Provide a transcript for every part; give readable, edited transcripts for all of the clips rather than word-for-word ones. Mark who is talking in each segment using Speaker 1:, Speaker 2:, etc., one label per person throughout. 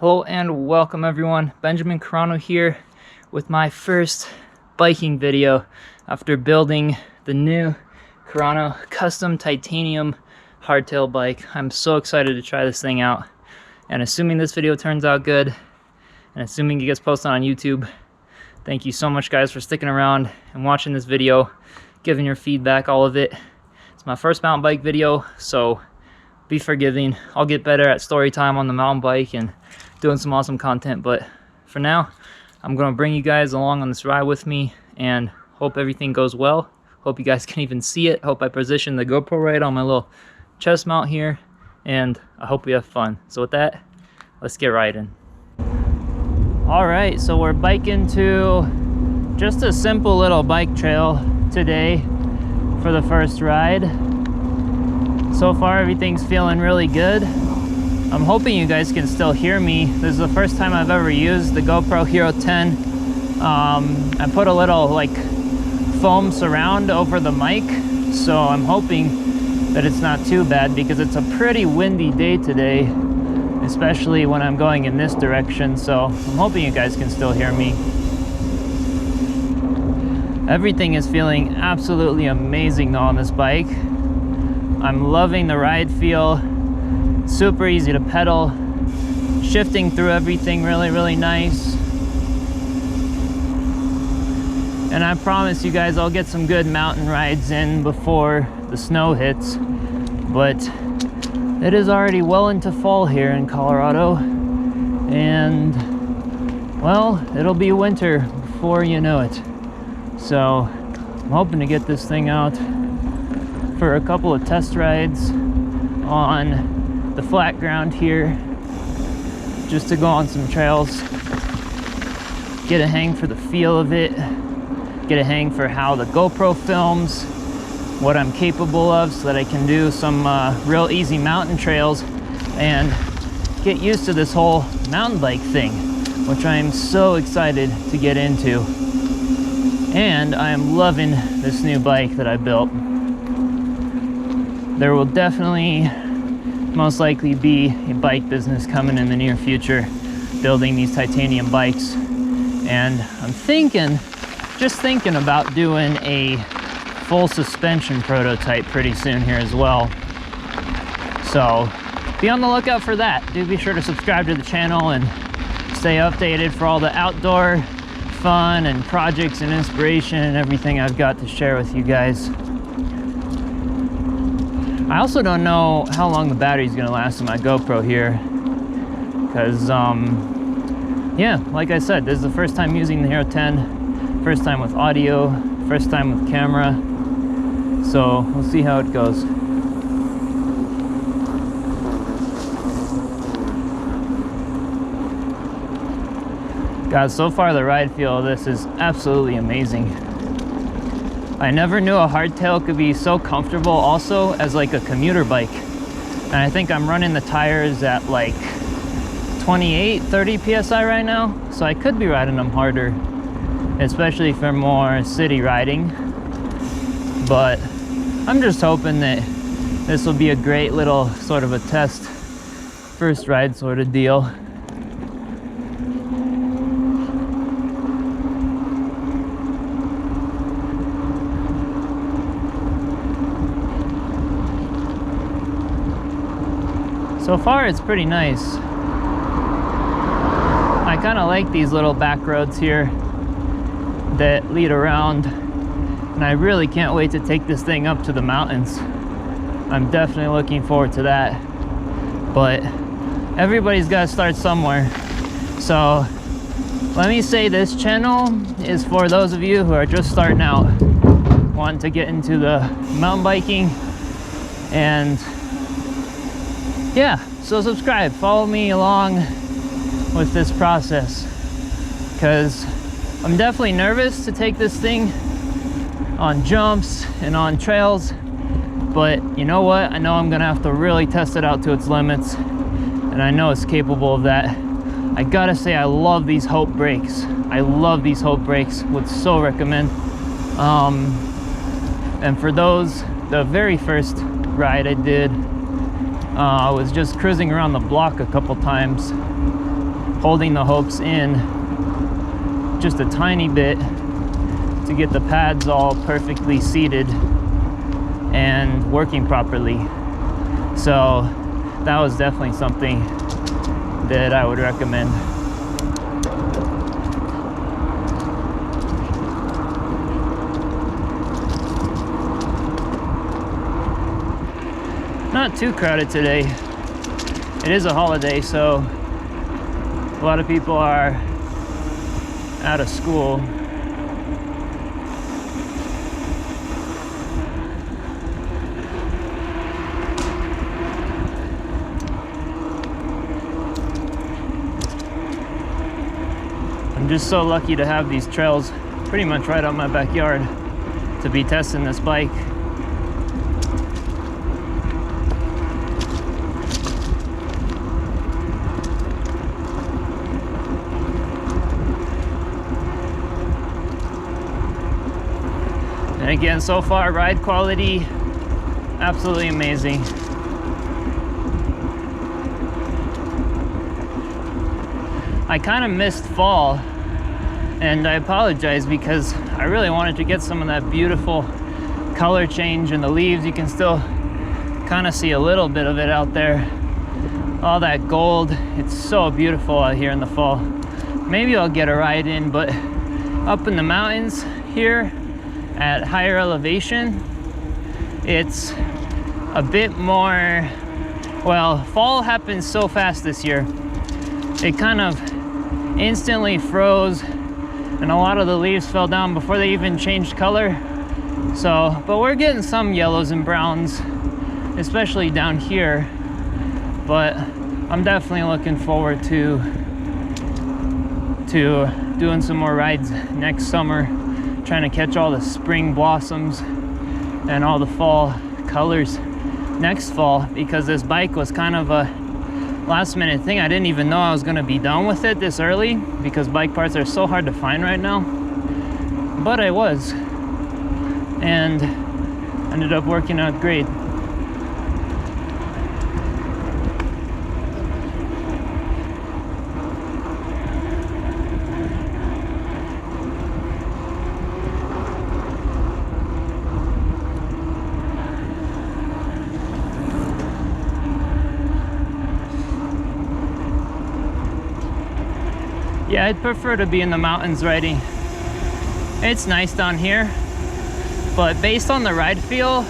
Speaker 1: Hello and welcome everyone. Benjamin Carano here with my first biking video after building the new Carano custom titanium hardtail bike. I'm so excited to try this thing out, and assuming this video turns out good and assuming it gets posted on YouTube, thank you so much guys for sticking around and watching this video, giving your feedback, all of it. It's my first mountain bike video, so be forgiving. I'll get better at story time on the mountain bike and doing some awesome content, but for now I'm gonna bring you guys along on this ride with me and hope everything goes well. Hope you guys can even see it. Hope I position the GoPro right on my little chest mount here, and I hope we have fun. So with that, let's get riding. All right, so we're biking to just a simple little bike trail today for the first ride. So far everything's feeling really good. I'm hoping you guys can still hear me. This is the first time I've ever used the GoPro Hero 10. I put a little like foam surround over the mic, so I'm hoping that it's not too bad because it's a pretty windy day today, especially when I'm going in this direction. So I'm hoping you guys can still hear me. Everything is feeling absolutely amazing though on this bike. I'm loving the ride feel. Super easy to pedal, shifting through everything really nice. And I promise you guys I'll get some good mountain rides in before the snow hits, but it is already well into fall here in Colorado, and well, it'll be winter before you know it. So I'm hoping to get this thing out for a couple of test rides on the flat ground here, just to go on some trails, get a hang for the feel of it, get a hang for how the GoPro films, what I'm capable of, so that I can do some real easy mountain trails and get used to this whole mountain bike thing, which I am so excited to get into. And I am loving this new bike that I built. There will definitely most likely be a bike business coming in the near future, building these titanium bikes. And I'm just thinking about doing a full suspension prototype pretty soon here as well. So be on the lookout for that. Do be sure to subscribe to the channel and stay updated for all the outdoor fun and projects and inspiration and everything I've got to share with you guys. I also don't know how long the battery's gonna last in my GoPro here, because yeah, like I said, this is the first time using the Hero 10, first time with audio, first time with camera, so we'll see how it goes. Guys, so far the ride feel of this is absolutely amazing. I never knew a hardtail could be so comfortable also as like a commuter bike. And I think I'm running the tires at like 28, 30 PSI right now. So I could be riding them harder, especially for more city riding. But I'm just hoping that this will be a great little sort of a test first ride sort of deal. So far it's pretty nice. I kind of like these little back roads here that lead around, and I really can't wait to take this thing up to the mountains. I'm definitely looking forward to that, but everybody's got to start somewhere. So let me say, this channel is for those of you who are just starting out, wanting to get into the mountain biking. And yeah, so subscribe, follow me along with this process, because I'm definitely nervous to take this thing on jumps and on trails, but you know what, I know I'm gonna have to really test it out to its limits, and I know it's capable of that. I gotta say, I love these Hope brakes. I love these Hope brakes, would so recommend. And for those, the very first ride I did, I was just cruising around the block a couple times, holding the hopes in just a tiny bit to get the pads all perfectly seated and working properly. So that was definitely something that I would recommend. Not too crowded today. It is a holiday, so a lot of people are out of school. I'm just so lucky to have these trails pretty much right out my backyard to be testing this bike. And again, so far, ride quality, absolutely amazing. I kind of missed fall, and I apologize because I really wanted to get some of that beautiful color change in the leaves. You can still kind of see a little bit of it out there. All that gold, it's so beautiful out here in the fall. Maybe I'll get a ride in, but up in the mountains here, at higher elevation, it's a bit more, well, fall happens so fast this year. It kind of instantly froze and a lot of the leaves fell down before they even changed color. So, but we're getting some yellows and browns, especially down here. But I'm definitely looking forward to doing some more rides next summer, trying to catch all the spring blossoms and all the fall colors next fall, because this bike was kind of a last minute thing. I didn't even know I was going to be done with it this early because bike parts are so hard to find right now, but I was, and ended up working out great. Yeah, I'd prefer to be in the mountains riding. It's nice down here, but based on the ride feel,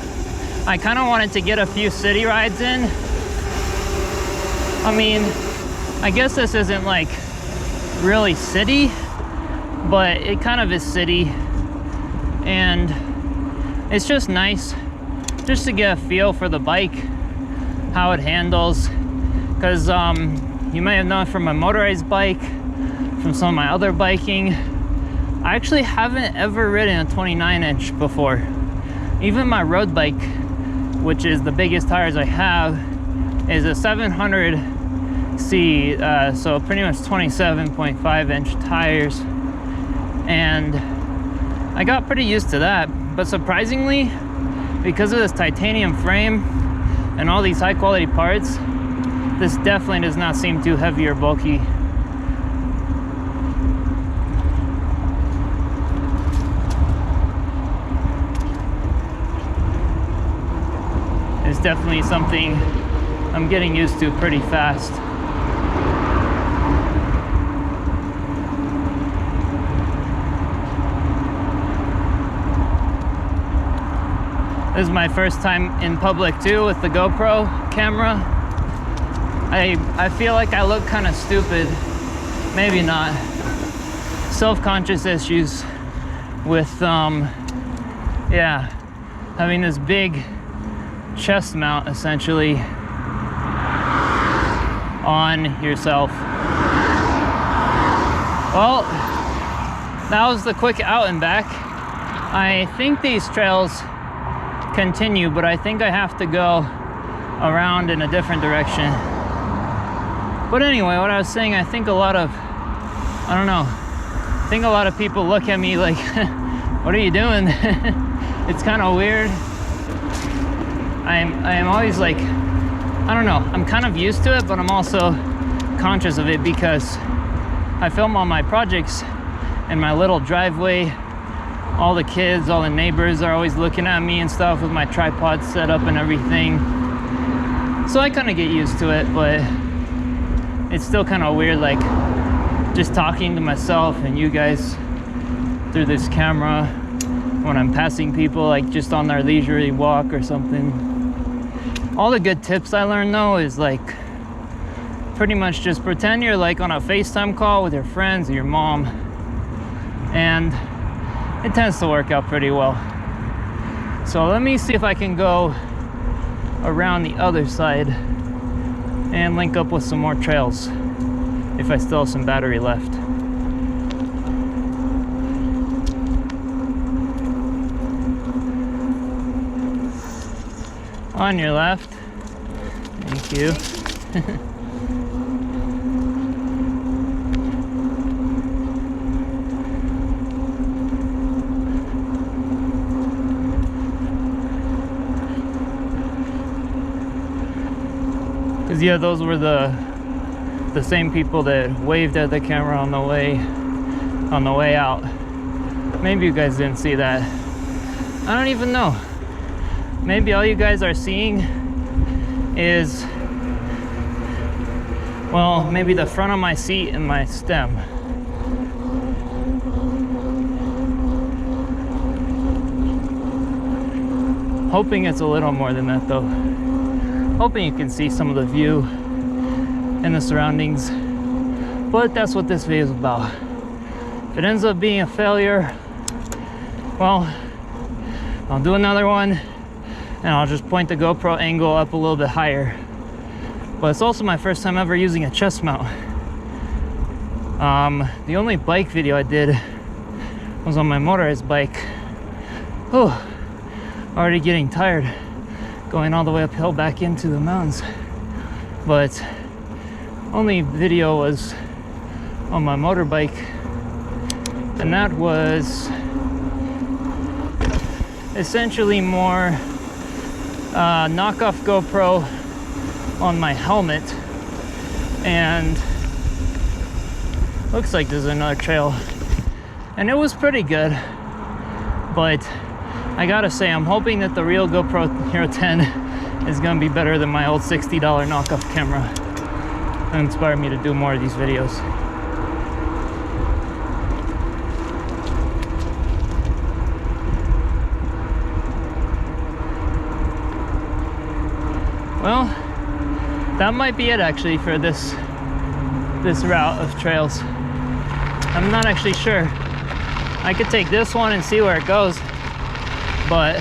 Speaker 1: I kind of wanted to get a few city rides in. I mean, I guess this isn't like really city, but it kind of is city, and it's just nice just to get a feel for the bike, how it handles, because you may have known from my motorized bike, from some of my other biking, I actually haven't ever ridden a 29-inch before. Even my road bike, which is the biggest tires I have, is a 700C, so pretty much 27.5-inch tires, and I got pretty used to that. But surprisingly, because of this titanium frame and all these high quality parts, this definitely does not seem too heavy or bulky. It's definitely something I'm getting used to pretty fast. This is my first time in public too with the GoPro camera. I feel like I look kind of stupid. Maybe not. Self-conscious issues with yeah, having this big chest mount essentially on yourself. Well, that was the quick out and back. I think these trails continue, but I think I have to go around in a different direction. But anyway, what I was saying, I think a lot of, I don't know, I think a lot of people look at me like, what are you doing? It's kind of weird. I am always like, I don't know, I'm kind of used to it, but I'm also conscious of it because I film all my projects in my little driveway. All the kids, all the neighbors are always looking at me and stuff with my tripod set up and everything. So I kind of get used to it, but it's still kind of weird, like just talking to myself and you guys through this camera when I'm passing people, like just on their leisurely walk or something. All the good tips I learned though is like pretty much just pretend you're like on a FaceTime call with your friends or your mom, and it tends to work out pretty well. So let me see if I can go around the other side and link up with some more trails if I still have some battery left. On your left. Thank you. Because yeah, those were the same people that waved at the camera on the way out. Maybe you guys didn't see that. I don't even know. Maybe all you guys are seeing is, well, maybe the front of my seat and my stem. Hoping it's a little more than that though. Hoping you can see some of the view and the surroundings. But that's what this video is about. If it ends up being a failure, well, I'll do another one and I'll just point the GoPro angle up a little bit higher. But it's also my first time ever using a chest mount. The only bike video I did was on my motorized bike. Oh, already getting tired going all the way uphill back into the mountains. But only video was on my motorbike, and that was essentially more knockoff GoPro on my helmet. And looks like there's another trail, and it was pretty good. But I gotta say, I'm hoping that the real GoPro Hero 10 is gonna be better than my old $60 knockoff camera. That inspired me to do more of these videos. Well, that might be it actually for this route of trails. I'm not actually sure. I could take this one and see where it goes, but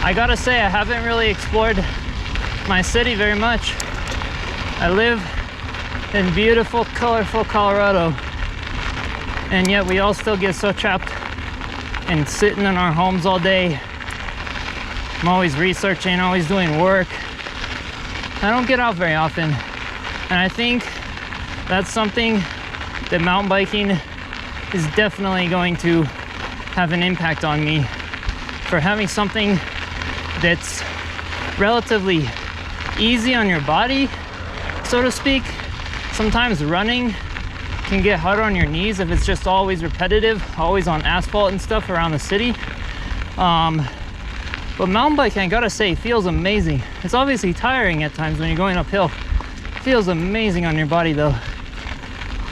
Speaker 1: I gotta say I haven't really explored my city very much. I live in beautiful, colorful Colorado, and yet we all still get so trapped and sitting in our homes all day. I'm always researching, always doing work. I don't get out very often, and I think that's something that mountain biking is definitely going to have an impact on me, for having something that's relatively easy on your body, so to speak. Sometimes running can get hard on your knees if it's just always repetitive, always on asphalt and stuff around the city. But mountain biking, I gotta say, feels amazing. It's obviously tiring at times when you're going uphill. It feels amazing on your body though.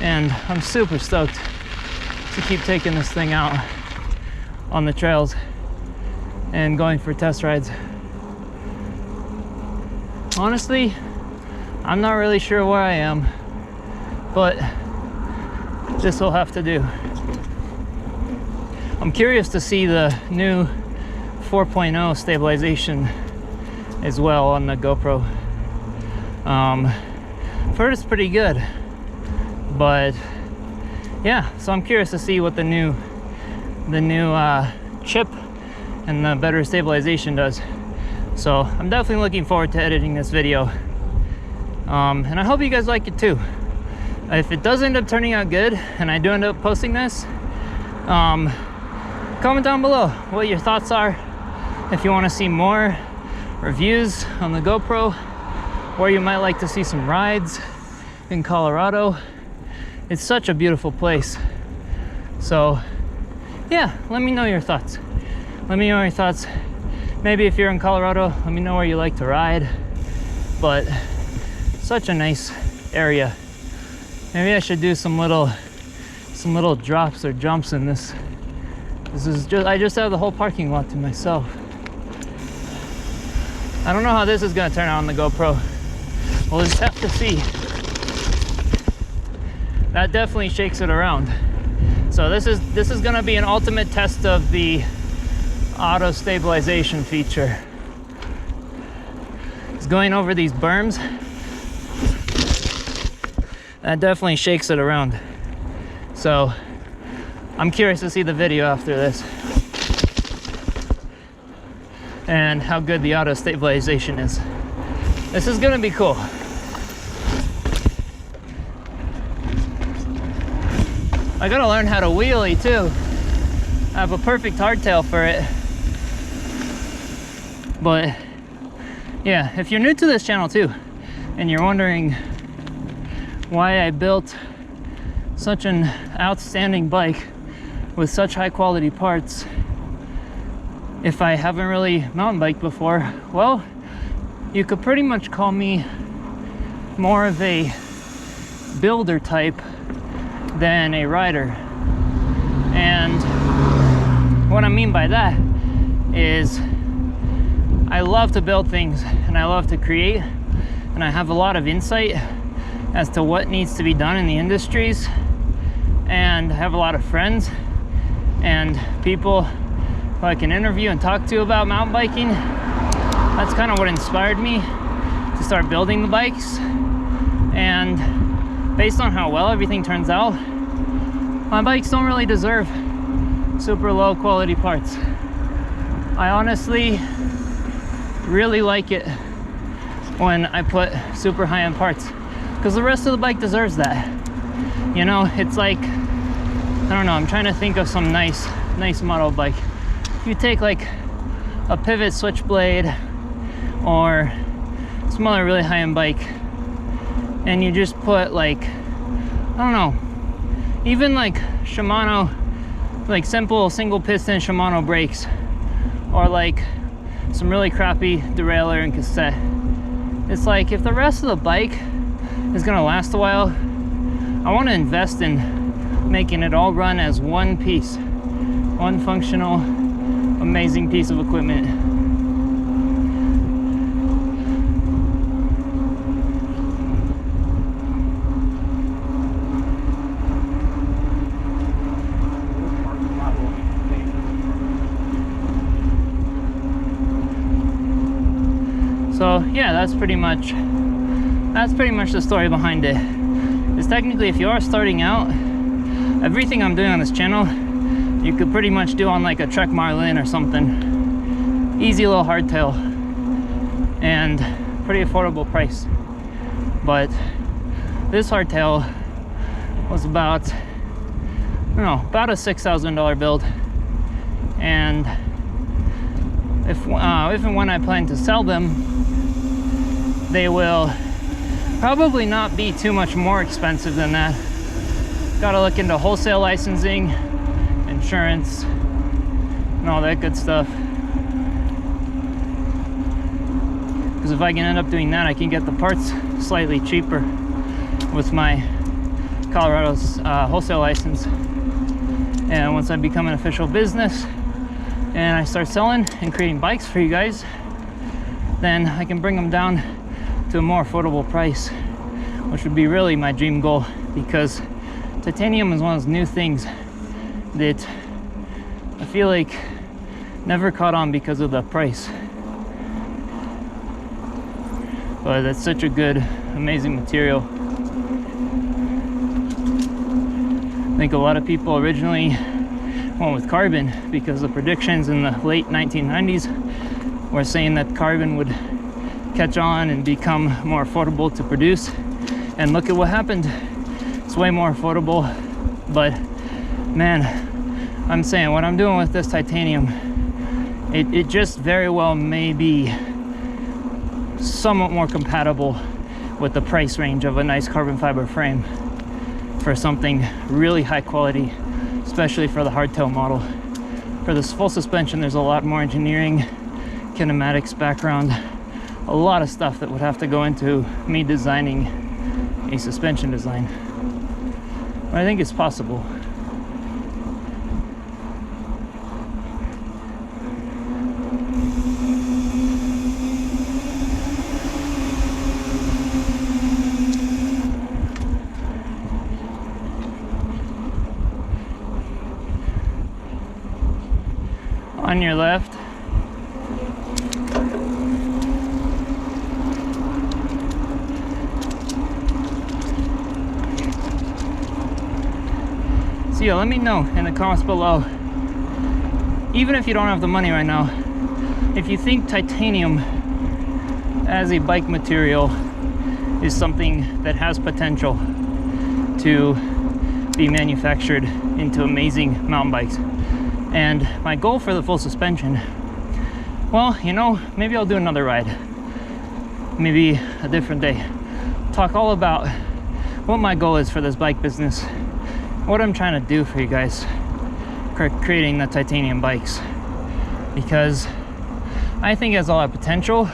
Speaker 1: And I'm super stoked to keep taking this thing out on the trails and going for test rides. Honestly, I'm not really sure where I am, but this will have to do. I'm curious to see the new 4.0 stabilization as well on the GoPro. I've heard it's pretty good, but yeah, so I'm curious to see what the new chip and the better stabilization does. So I'm definitely looking forward to editing this video, and I hope you guys like it too. If it does end up turning out good and I do end up posting this, comment down below what your thoughts are. If you want to see more reviews on the GoPro, or you might like to see some rides, in Colorado. It's such a beautiful place. So yeah, let me know your thoughts. Let me know your thoughts. Maybe if you're in Colorado, let me know where you like to ride. But such a nice area. Maybe I should do some little drops or jumps in this. I just have the whole parking lot to myself. I don't know how this is gonna turn out on the GoPro. We'll just have to see. That definitely shakes it around. So this is gonna be an ultimate test of the auto stabilization feature. It's going over these berms. That definitely shakes it around. So I'm curious to see the video after this and how good the auto stabilization is. This is gonna be cool. I gotta learn how to wheelie too. I have a perfect hardtail for it. But yeah, if you're new to this channel too, and you're wondering why I built such an outstanding bike with such high quality parts if I haven't really mountain biked before, well, you could pretty much call me more of a builder type than a rider. And what I mean by that is I love to build things and I love to create, and I have a lot of insight as to what needs to be done in the industries, and I have a lot of friends and people who I can interview and talk to about mountain biking. That's kind of what inspired me to start building the bikes. And based on how well everything turns out, my bikes don't really deserve super low quality parts. I honestly really like it when I put super high-end parts, because the rest of the bike deserves that. You know, it's like, I don't know, I'm trying to think of some nice model bike. If you take like a Pivot Switchblade or some other really high-end bike, and you just put like, I don't know, even like Shimano, like simple single piston Shimano brakes, or like some really crappy derailleur and cassette. It's like, if the rest of the bike is gonna last a while, I want to invest in making it all run as one piece, one functional, amazing piece of equipment. So yeah, that's pretty much the story behind it. Is technically, if you are starting out, everything I'm doing on this channel you could pretty much do on like a Trek Marlin or something. Easy little hardtail and pretty affordable price. But this hardtail was about, I don't know, about a $6,000 build. And if and when I plan to sell them, they will probably not be too much more expensive than that. Gotta look into wholesale licensing, insurance, and all that good stuff. Because if I can end up doing that, I can get the parts slightly cheaper with my Colorado's wholesale license. And once I become an official business and I start selling and creating bikes for you guys, then I can bring them down to a more affordable price, which would be really my dream goal, because titanium is one of those new things that I feel like never caught on because of the price. But it's such a good, amazing material. I think a lot of people originally went with carbon because the predictions in the late 1990s were saying that carbon would catch on and become more affordable to produce. And look at what happened. It's way more affordable. But man, I'm saying what I'm doing with this titanium, it just very well may be somewhat more compatible with the price range of a nice carbon fiber frame for something really high quality, especially for the hardtail model. For this full suspension, there's a lot more engineering, kinematics background, a lot of stuff that would have to go into me designing a suspension design. But I think it's possible. On your left. So yeah, let me know in the comments below, even if you don't have the money right now, if you think titanium as a bike material is something that has potential to be manufactured into amazing mountain bikes. And my goal for the full suspension, well, you know, maybe I'll do another ride, maybe a different day, talk all about what my goal is for this bike business, what I'm trying to do for you guys creating the titanium bikes, because I think it has a lot of potential,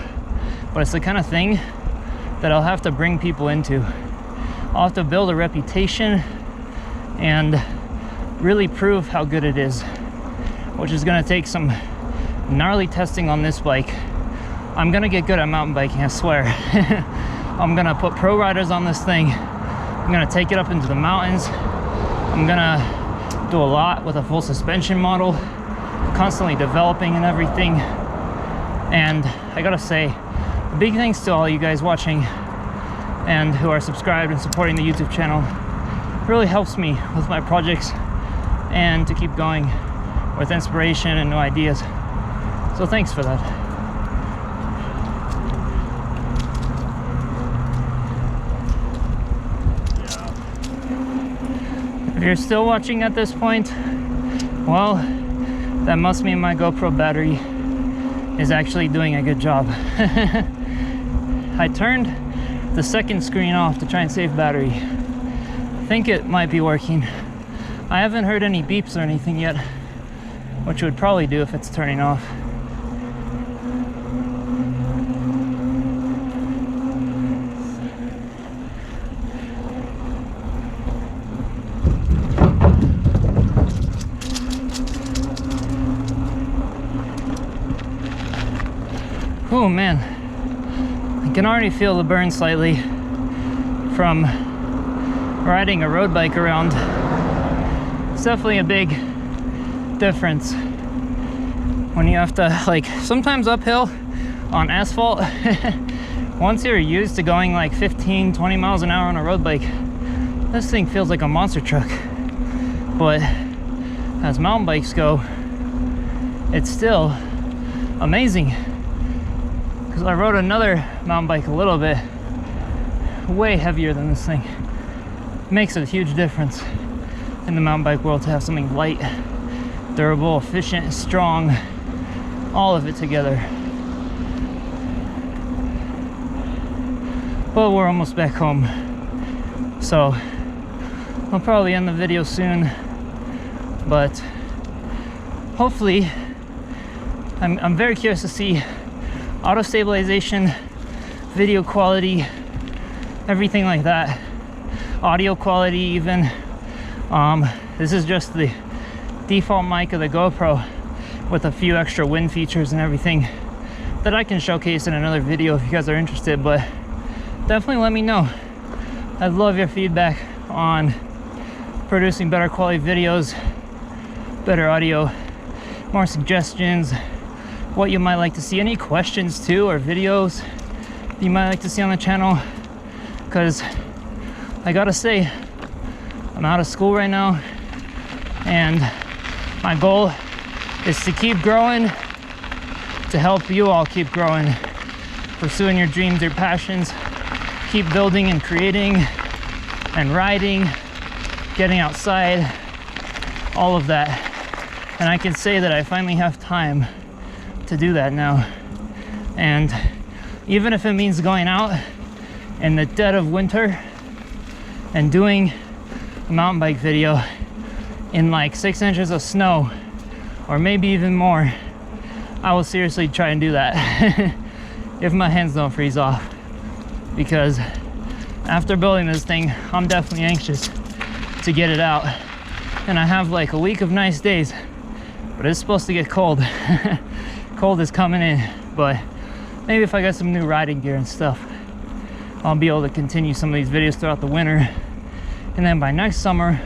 Speaker 1: but it's the kind of thing that I'll have to bring people into. I'll have to build a reputation and really prove how good it is, which is going to take some gnarly testing on this bike. I'm going to get good at mountain biking, I swear. I'm going to put pro riders on this thing. I'm going to take it up into the mountains. I'm going to do a lot with a full suspension model, constantly developing and everything. And I got to say, big thanks to all you guys watching and who are subscribed and supporting the YouTube channel. It really helps me with my projects and to keep going with inspiration and new ideas. So thanks for that. If you're still watching at this point, well, that must mean my GoPro battery is actually doing a good job. I turned the second screen off to try and save battery. I think it might be working. I haven't heard any beeps or anything yet, which would probably do if it's turning off. Oh man, I can already feel the burn slightly from riding a road bike around. It's definitely a big difference when you have to, like, sometimes uphill on asphalt. Once you're used to going like 15-20 miles an hour on a road bike, this thing feels like a monster truck. But as mountain bikes go, it's still amazing, because I rode another mountain bike a little bit way heavier than this thing. It makes a huge difference in the mountain bike world to have something light, durable, efficient, strong, all of it together. But we're almost back home, so I'll probably end the video soon, but hopefully I'm very curious to see auto stabilization, video quality, everything like that, audio quality even. This is just the default mic of the GoPro with a few extra wind features and everything that I can showcase in another video if you guys are interested. But definitely let me know. I'd love your feedback on producing better quality videos, better audio, more suggestions, what you might like to see, any questions too, or videos you might like to see on the channel. Because I gotta say, I'm out of school right now, and my goal is to keep growing, to help you all keep growing, pursuing your dreams, your passions, keep building and creating and riding, getting outside, all of that. And I can say that I finally have time to do that now. And even if it means going out in the dead of winter and doing a mountain bike video in like 6 inches of snow, or maybe even more, I will seriously try and do that if my hands don't freeze off, because after building this thing, I'm definitely anxious to get it out. And I have like a week of nice days, but it's supposed to get cold. Cold is coming in, but maybe if I got some new riding gear and stuff, I'll be able to continue some of these videos throughout the winter. And then by next summer,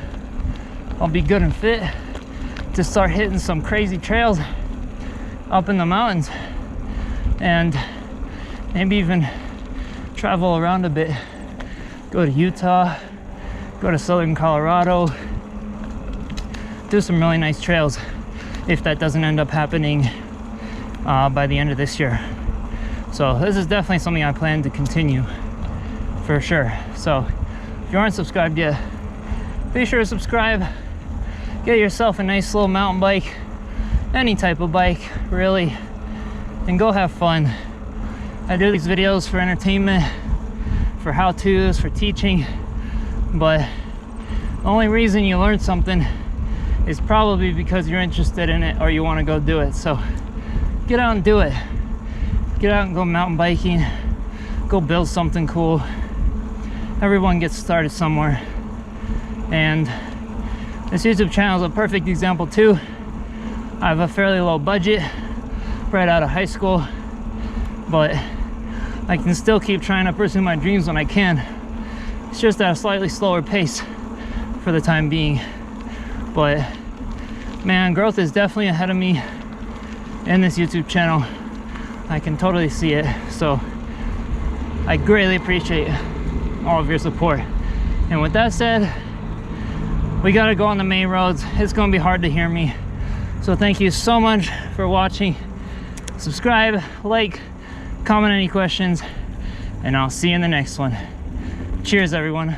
Speaker 1: I'll be good and fit to start hitting some crazy trails up in the mountains, and maybe even travel around a bit. Go to Utah, go to southern Colorado, do some really nice trails if that doesn't end up happening by the end of this year. So this is definitely something I plan to continue for sure. So if you aren't subscribed yet, be sure to subscribe. Get yourself a nice little mountain bike, any type of bike really, and go have fun. I do these videos for entertainment, for how-tos, for teaching, but the only reason you learn something is probably because you're interested in it or you want to go do it. So get out and do it. Get out and go mountain biking, go build something cool. Everyone gets started somewhere, and this YouTube channel is a perfect example too. I have a fairly low budget right out of high school, but I can still keep trying to pursue my dreams when I can. It's just at a slightly slower pace for the time being. But man, growth is definitely ahead of me in this YouTube channel. I can totally see it. So I greatly appreciate all of your support. And with that said, we gotta go on the main roads. It's gonna be hard to hear me. So thank you so much for watching. Subscribe, like, comment any questions, and I'll see you in the next one. Cheers, everyone.